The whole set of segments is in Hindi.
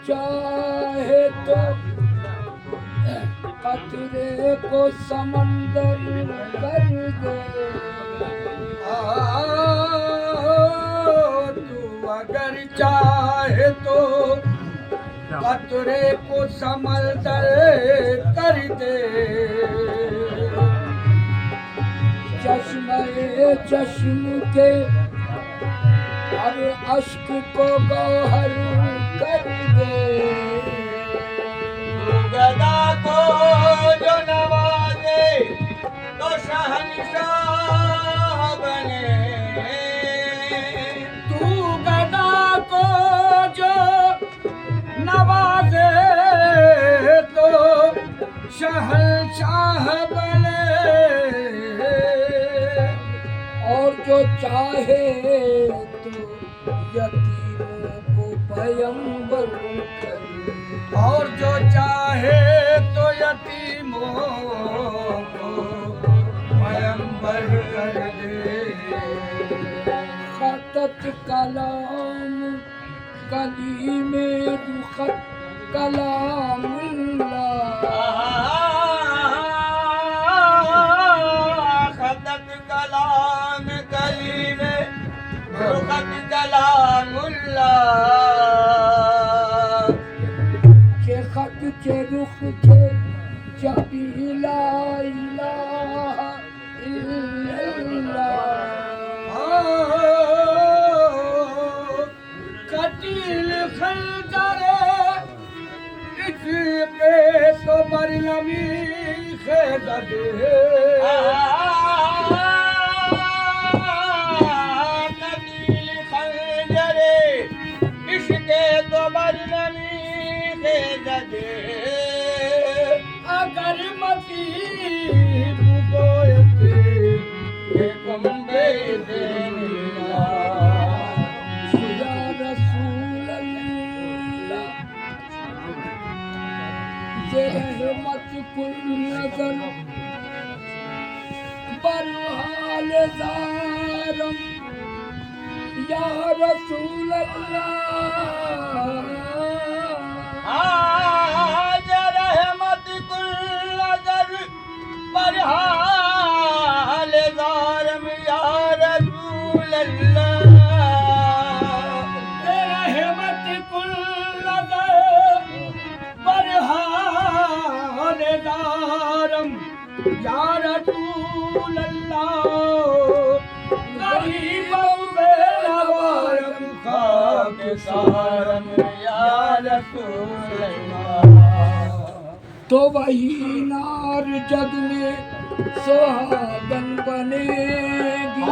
चाहे तो कतरे को समंदर कर दे। तू अगर चाहे तो कतरे को समंदर कर दे। चश्मे चश्म के और अश्क को गौहर कर दे। गदा को जो नवाजे तो शहंशाह बने। तू गदा को जो नवाजे तो शहंशाह बने। और जो चाहे तो यतीमों को पैगंबर करे। और जो चाहे तो यतीमों को पैगंबर कर दे। खतत कलाम कली में रुखत कलामुल्लाह। खतत कलाम कली में रुखत कलामुल्लाह। के खत के रुख के जबी ला इलाहा इल्लल्लाह। कटील खंजरे इसके तो मरियमी खेदे। कटील खंजरे इसके तो मरियमी खेदे। अगर मती बुगोयते ये कुंबे देना। या रसूल अल्लाह ये रहमत कुल नजर बरहाल ज़ारम। या रसूल अल्लाह आज रहमत कुल नजर बरहाल ज़ारम। या रसूल अल्लाह रहमत कुल नजर बरहाल ज़ारम। या रसूल अल्लाह गरीबम बेनवारम खाक सारम। या रसूल अल्लाह। तो वही नार जग में सुहागन बनेगी।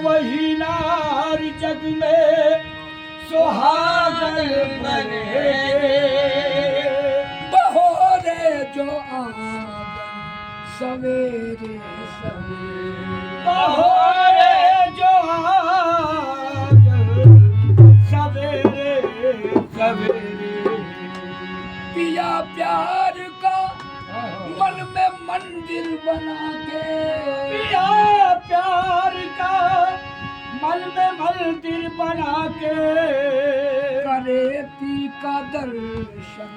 वही नार जग में सुहागन बनेगी। बहोरे जो आंगन सवेरे सवेरे। बहोरे जो आंगन सवेरे सवेरे। पिया प्यार का मन में मंदिर बना के। पिया प्यार का मन में मंदिर बना के। करे पी का दर्शन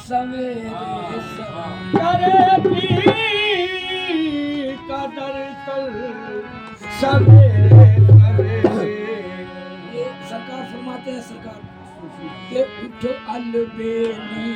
सवेरे सवेरे। करे पी का दर्शन सवेरे सवेरे। ये सरकार फरमाते हैं सरकार के उठो अलबेली